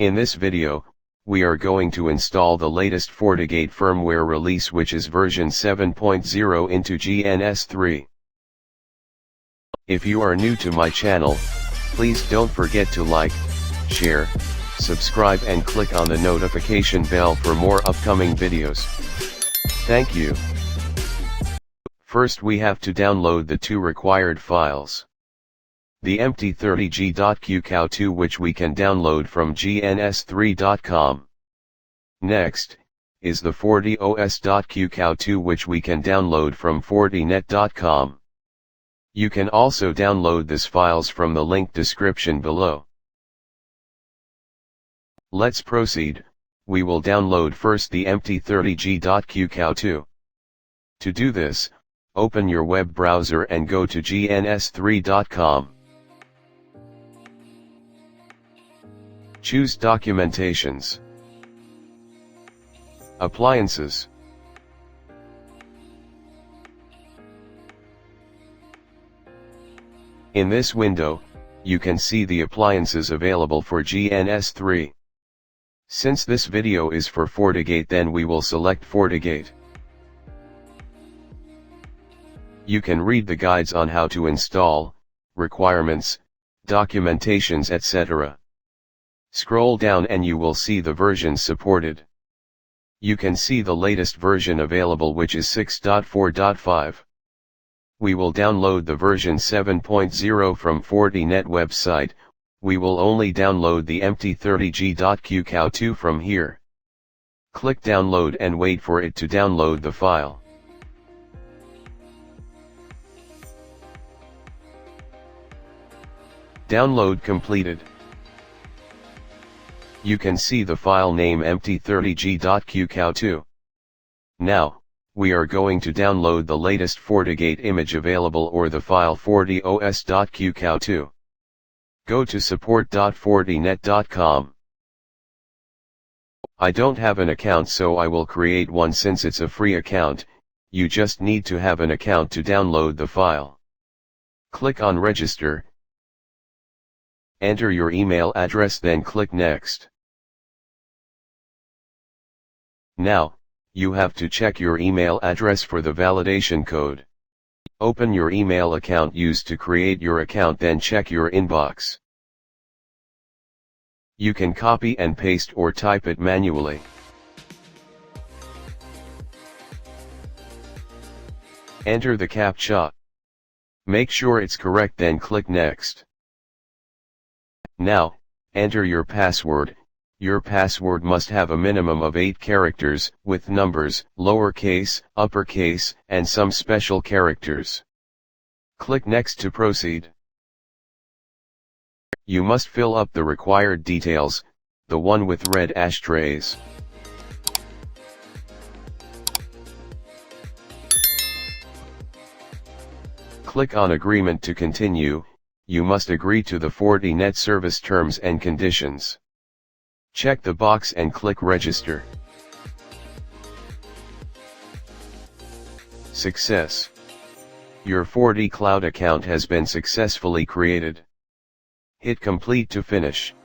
In this video, we are going to install the latest FortiGate firmware release, which is version 7.0 into GNS3. If you are new to my channel, please don't forget to like, share, subscribe and click on the notification bell for more upcoming videos. Thank you. First we have to download the two required files. The empty 30g.qcow2, which we can download from gns3.com. Next, is the FortiOS.qcow2, which we can download from Fortinet.com. You can also download these files from the link description below. Let's proceed. We will download first the empty 30g.qcow2. To do this, open your web browser and go to gns3.com. Choose Documentations, Appliances. In this window, you can see the appliances available for GNS3. Since this video is for FortiGate, then we will select FortiGate. You can read the guides on how to install, requirements, documentations, etc. Scroll down and you will see the versions supported. You can see the latest version available, which is 6.4.5. We will download the version 7.0 from Fortinet website. We will only download the empty 30g.qcow2 from here. Click download and wait for it to download the file. Download completed. You can see the file name empty 30g.qcow2. Now, we are going to download the latest FortiGate image available, or the file FortiOS.qcow2. Go to support.fortinet.com. I don't have an account, so I will create one since it's a free account. You just need to have an account to download the file. Click on Register. Enter your email address, then click Next. Now, you have to check your email address for the validation code. Open your email account used to create your account, then check your inbox. You can copy and paste or type it manually. Enter the CAPTCHA. Make sure it's correct, then click Next. Now, enter your password. Your password must have a minimum of 8 characters, with numbers, lowercase, uppercase, and some special characters. Click Next to proceed. You must fill up the required details, the one with red ashtrays. Click on Agreement to continue. You must agree to the Fortinet service terms and conditions. Check the box and click Register. Success. Your FortiCloud account has been successfully created. Hit Complete to finish.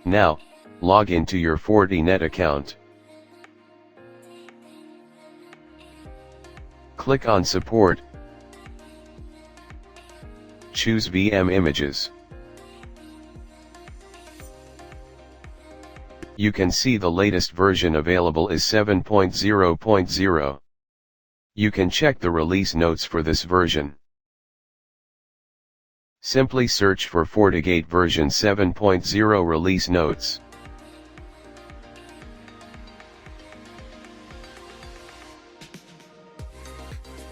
Now, log into your Fortinet account. Click on Support. Choose VM Images. You can see the latest version available is 7.0.0. You can check the release notes for this version. Simply search for FortiGate version 7.0 release notes.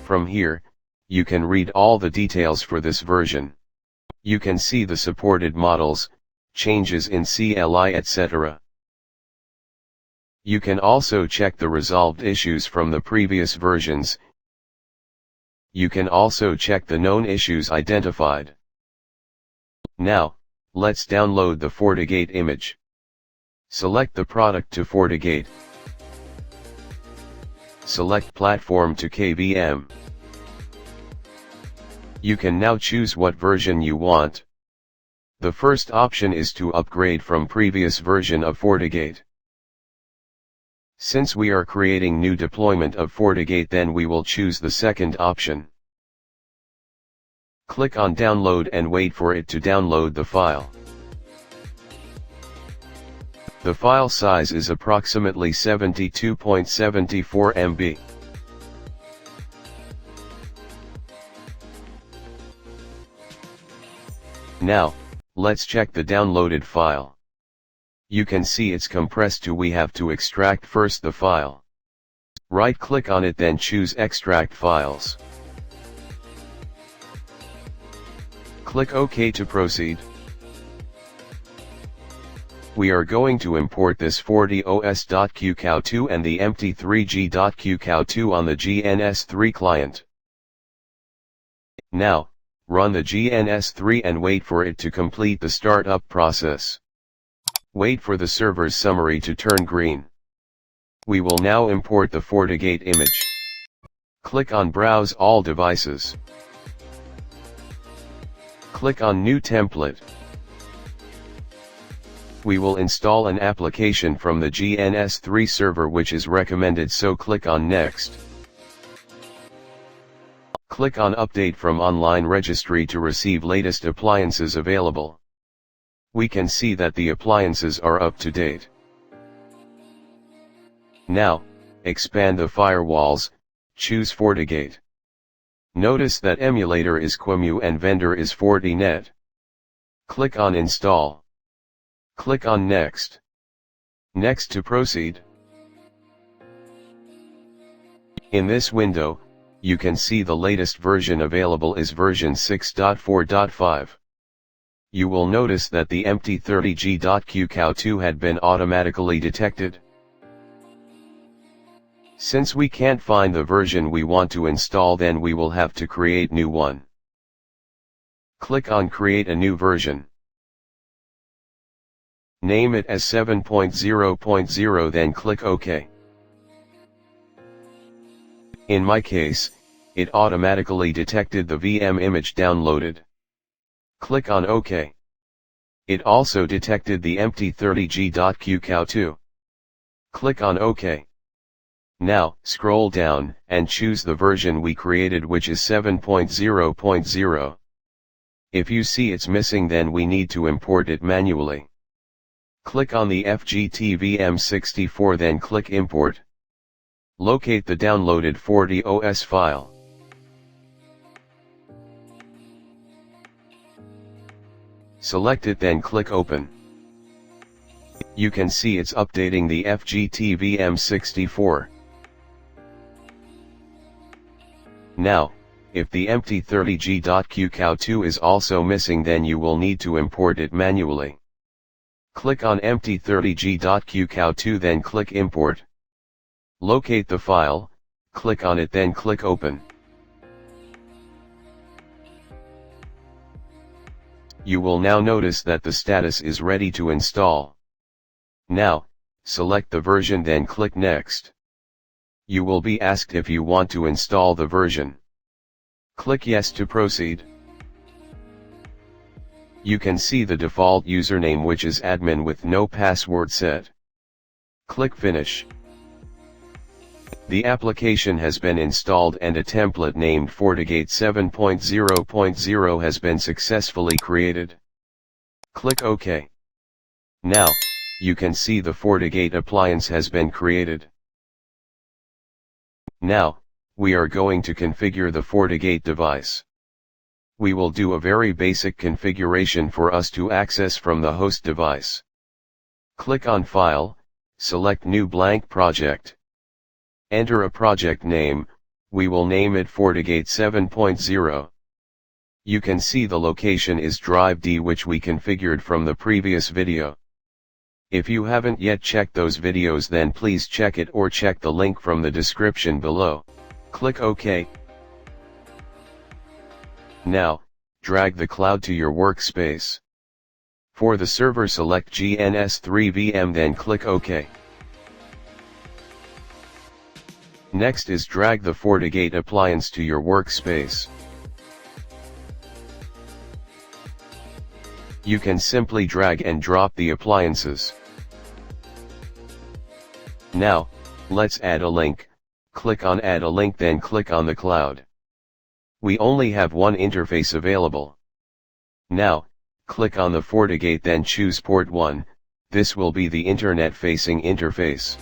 From here, you can read all the details for this version. You can see the supported models, changes in CLI, etc. You can also check the resolved issues from the previous versions. You can also check the known issues identified. Now, let's download the FortiGate image. Select the product to FortiGate. Select platform to KVM. You can now choose what version you want. The first option is to upgrade from previous version of FortiGate. Since we are creating new deployment of FortiGate, then we will choose the second option. Click on download and wait for it to download the file. The file size is approximately 72.74 MB. Now, let's check the downloaded file. You can see it's compressed to. We have to extract first the file. Right click on it, then choose Extract Files. Click OK to proceed. We are going to import this FortiOS.QCOW2 and the empty3g.QCOW2 on the GNS3 client. Now, run the GNS3 and wait for it to complete the startup process. Wait for the server's summary to turn green. We will now import the FortiGate image. Click on Browse All Devices. Click on New Template. We will install an application from the GNS3 server which is recommended, so click on Next. Click on Update from Online Registry to receive latest appliances available. We can see that the appliances are up to date. Now, expand the firewalls, choose FortiGate. Notice that emulator is QEMU and vendor is Fortinet. Click on Install. Click on Next. Next to proceed. In this window, you can see the latest version available is version 6.4.5. You will notice that the empty30g.QCOW2 had been automatically detected. Since we can't find the version we want to install, then we will have to create new one. Click on Create a new version. Name it as 7.0.0, then click OK. In my case, it automatically detected the VM image downloaded. Click on OK. It also detected the empty30g.QCOW2. Click on OK. Now, scroll down, and choose the version we created, which is 7.0.0. If you see it's missing, then we need to import it manually. Click on the FGTVM64, then click Import. Locate the downloaded FortiOS file. Select it, then click Open. You can see it's updating the FGTVM64. Now, if the empty30g.QCOW2 is also missing, then you will need to import it manually. Click on empty30g.QCOW2, then click Import. Locate the file, click on it, then click Open. You will now notice that the status is ready to install. Now, select the version, then click Next. You will be asked if you want to install the version. Click Yes to proceed. You can see the default username, which is admin with no password set. Click Finish. The application has been installed and a template named FortiGate 7.0.0 has been successfully created. Click OK. Now, you can see the FortiGate appliance has been created. Now, we are going to configure the FortiGate device. We will do a very basic configuration for us to access from the host device. Click on File, select New Blank Project. Enter a project name, we will name it FortiGate 7.0. You can see the location is Drive D, which we configured from the previous video. If you haven't yet checked those videos, then please check it or check the link from the description below. Click OK. Now, drag the cloud to your workspace. For the server, select GNS3 VM, then click OK. Next is drag the FortiGate appliance to your workspace. You can simply drag and drop the appliances. Now, let's add a link. Click on Add a link, then click on the cloud. We only have one interface available. Now, click on the FortiGate, then choose port 1, this will be the internet-facing interface.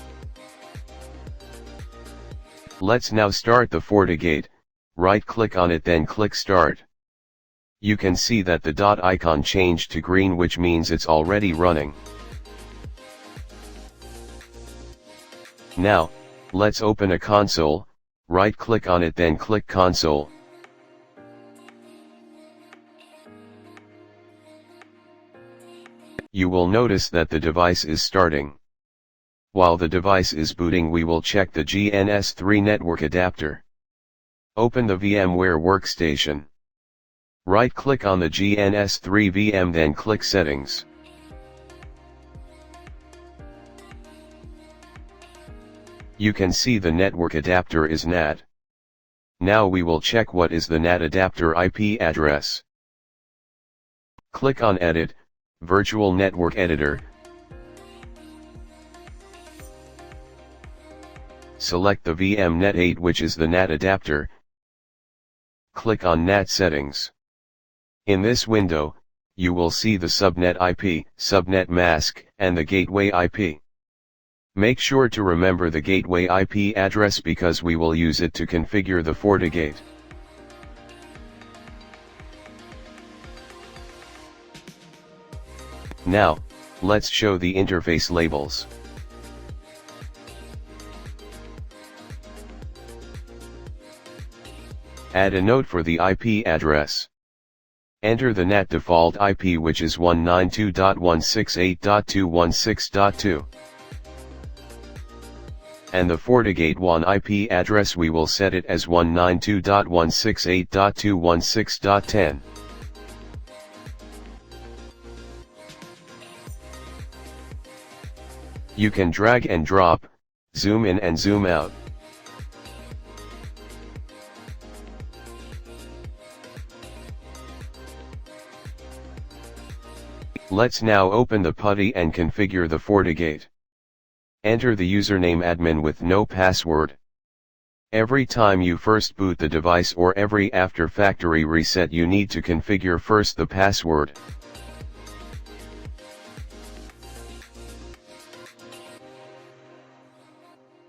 Let's now start the FortiGate, right-click on it, then click Start. You can see that the dot icon changed to green, which means it's already running. Now, let's open a console, right-click on it, then click Console. You will notice that the device is starting. While the device is booting, we will check the GNS3 network adapter. Open the VMware workstation. Right-click on the GNS3 VM, then click Settings. You can see the network adapter is NAT. Now we will check what is the NAT adapter IP address. Click on Edit, Virtual Network Editor. Select the VMnet8, which is the NAT adapter. Click on NAT Settings. In this window, you will see the subnet IP, subnet mask, and the gateway IP. Make sure to remember the gateway IP address because we will use it to configure the FortiGate. Now, let's show the interface labels. Add a note for the IP address. Enter the NAT default IP, which is 192.168.216.2. And the FortiGate 1 IP address, we will set it as 192.168.216.10. You can drag and drop, zoom in and zoom out. Let's now open the PuTTY and configure the FortiGate. Enter the username admin with no password. Every time you first boot the device or every after factory reset, you need to configure first the password.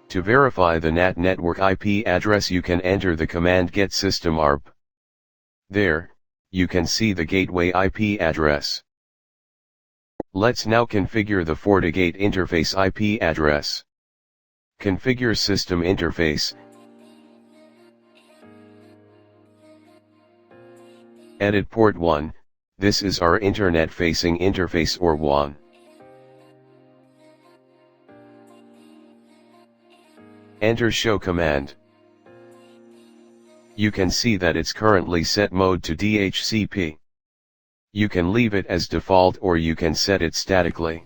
To verify the NAT network IP address, you can enter the command get system ARP. There, you can see the gateway IP address. Let's now configure the FortiGate interface IP address. Configure system interface. Edit port 1, this is our internet-facing interface or WAN. Enter show command. You can see that it's currently set mode to DHCP. You can leave it as default or you can set it statically.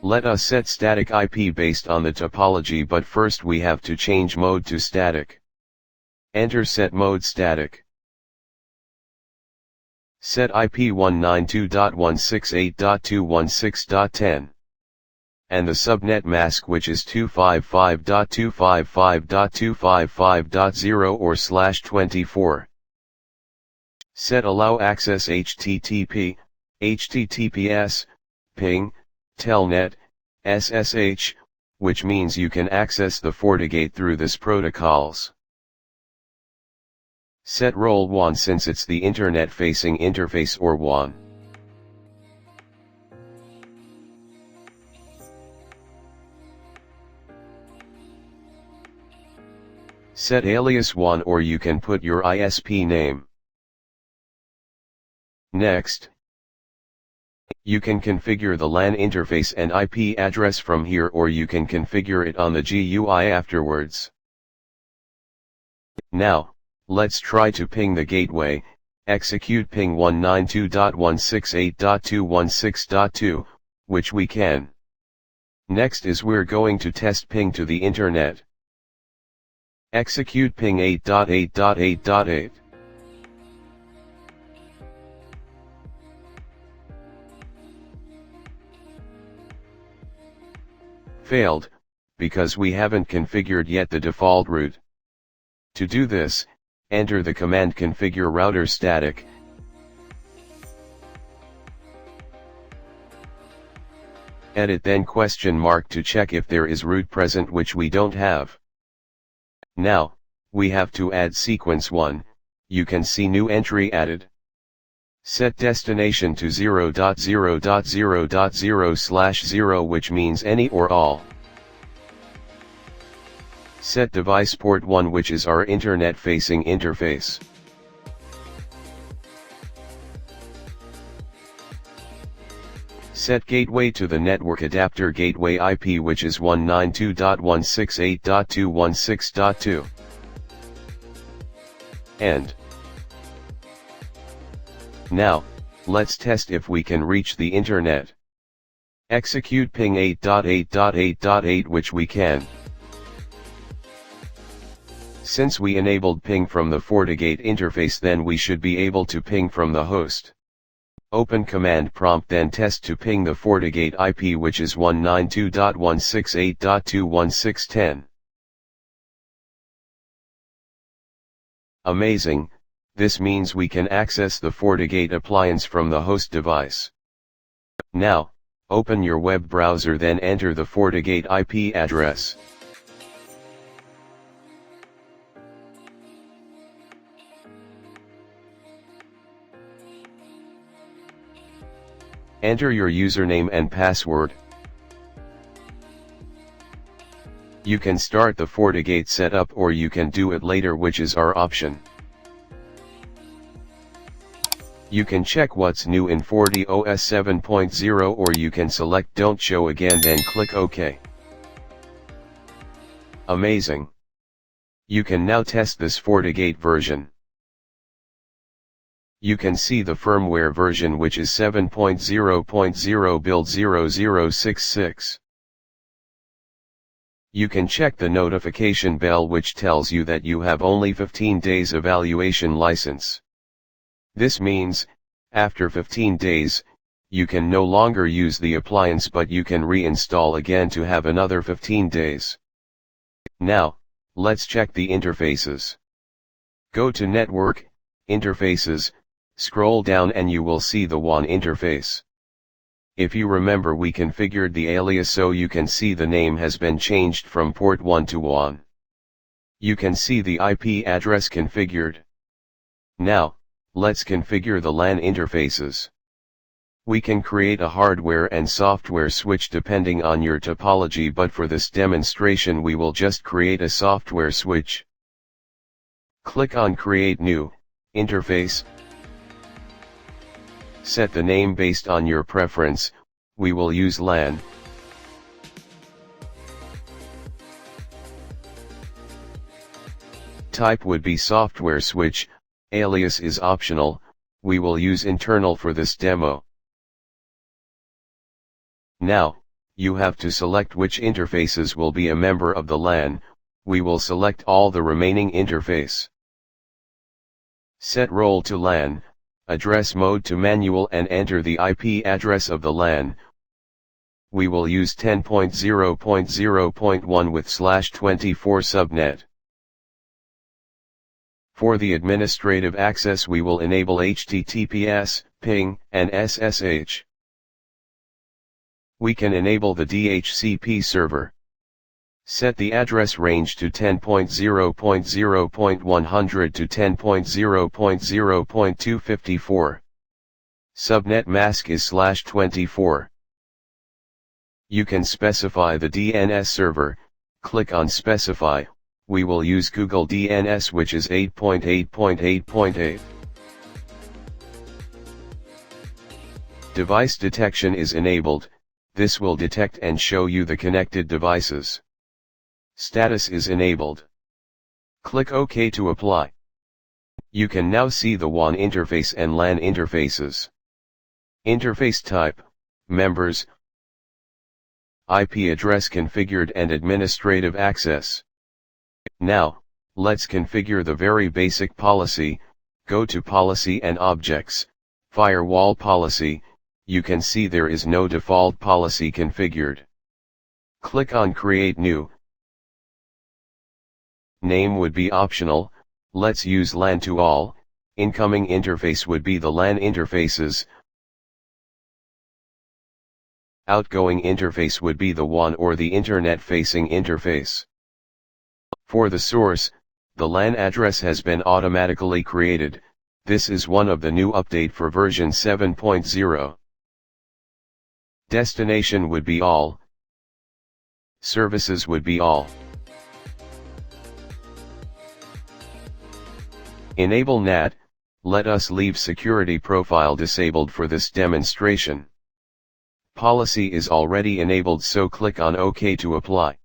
Let us set static IP based on the topology, but first we have to change mode to static. Enter set mode static. Set IP 192.168.216.10. And the subnet mask, which is 255.255.255.0 or /24. Set allow access HTTP, HTTPS, ping, telnet, SSH, which means you can access the FortiGate through this protocols. Set role WAN, since it's the internet-facing interface or WAN. Set alias WAN, or you can put your ISP name. Next, you can configure the LAN interface and IP address from here, or you can configure it on the GUI afterwards. Now, let's try to ping the gateway. Execute ping 192.168.216.2, which we can. Next is we're going to test ping to the internet. Execute ping 8.8.8.8. Failed, because we haven't configured yet the default route. To do this, enter the command configure router static. Edit then question mark to check if there is route present, which we don't have. Now, we have to add sequence 1, you can see new entry added. Set destination to 0.0.0.0/0, which means any or all. Set device port 1, which is our internet-facing interface. Set gateway to the network adapter gateway IP, which is 192.168.216.2. End. Now, let's test if we can reach the internet. Execute ping 8.8.8.8, which we can. Since we enabled ping from the FortiGate interface, then we should be able to ping from the host. Open command prompt, then test to ping the FortiGate IP, which is 192.168.216.10. Amazing, this means we can access the FortiGate appliance from the host device. Now, open your web browser, then enter the FortiGate IP address. Enter your username and password. You can start the FortiGate setup, or you can do it later, which is our option. You can check what's new in FortiOS 7.0, or you can select Don't Show Again, then click OK. Amazing! You can now test this FortiGate version. You can see the firmware version, which is 7.0.0 build 0066. You can check the notification bell, which tells you that you have only 15 days evaluation license. This means, after 15 days, you can no longer use the appliance, but you can reinstall again to have another 15 days. Now, let's check the interfaces. Go to Network, Interfaces, scroll down and you will see the WAN interface. If you remember, we configured the alias, so you can see the name has been changed from port 1 to WAN. You can see the IP address configured. Now, let's configure the LAN interfaces. We can create a hardware and software switch depending on your topology, but for this demonstration we will just create a software switch. Click on Create New Interface. Set the name based on your preference, we will use LAN. Type would be software switch, alias is optional, we will use internal for this demo. Now, you have to select which interfaces will be a member of the LAN, we will select all the remaining interface. Set role to LAN, address mode to manual, and enter the IP address of the LAN. We will use 10.0.0.1 with /24 subnet. For the administrative access we will enable HTTPS, ping, and SSH. We can enable the DHCP server. Set the address range to 10.0.0.100 to 10.0.0.254. Subnet mask is /24. You can specify the DNS server, click on Specify, we will use Google DNS, which is 8.8.8.8. Device detection is enabled, this will detect and show you the connected devices. Status is enabled. Click OK to apply. You can now see the WAN interface and LAN interfaces. Interface type, members, IP address configured, and administrative access. Now, let's configure the very basic policy. Go to Policy and Objects, Firewall Policy. You can see there is no default policy configured. Click on Create New. Name would be optional, let's use LAN to all. Incoming interface would be the LAN interfaces. Outgoing interface would be the WAN or the internet-facing interface. For the source, the LAN address has been automatically created. This is one of the new update for version 7.0. Destination would be all. Services would be all. Enable NAT, let us leave security profile disabled for this demonstration. Policy is already enabled, so click on OK to apply.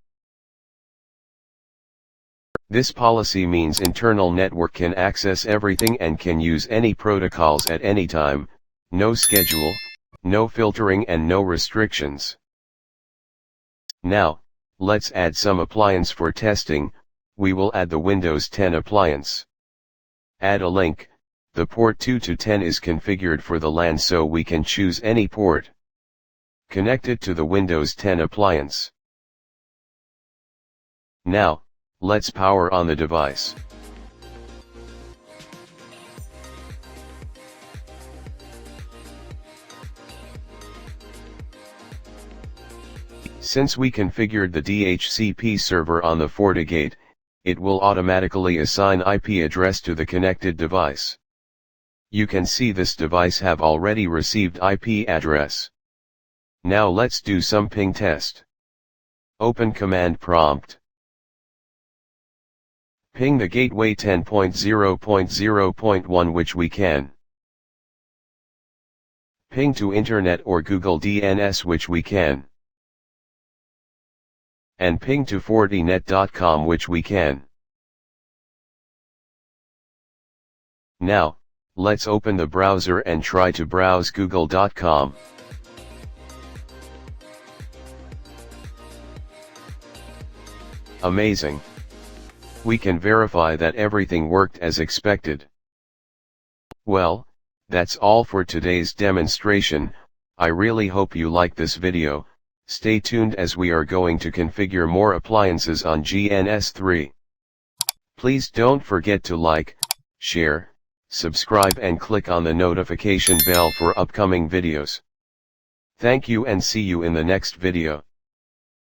This policy means internal network can access everything and can use any protocols at any time, no schedule, no filtering and no restrictions. Now, let's add some appliance for testing. We will add the Windows 10 appliance. Add a link. The port 2 to 10 is configured for the LAN, so we can choose any port. Connect it to the Windows 10 appliance. Now, let's power on the device. Since we configured the DHCP server on the FortiGate, it will automatically assign IP address to the connected device. You can see this device have already received IP address. Now let's do some ping test. Open command prompt. Ping the gateway 10.0.0.1, which we can. Ping to internet or Google DNS, which we can. And ping to fortinet.com, which we can. Now, let's open the browser and try to browse google.com. Amazing. We can verify that everything worked as expected. Well, that's all for today's demonstration. I really hope you like this video. Stay tuned as we are going to configure more appliances on GNS3. Please don't forget to like, share, subscribe and click on the notification bell for upcoming videos. Thank you and see you in the next video.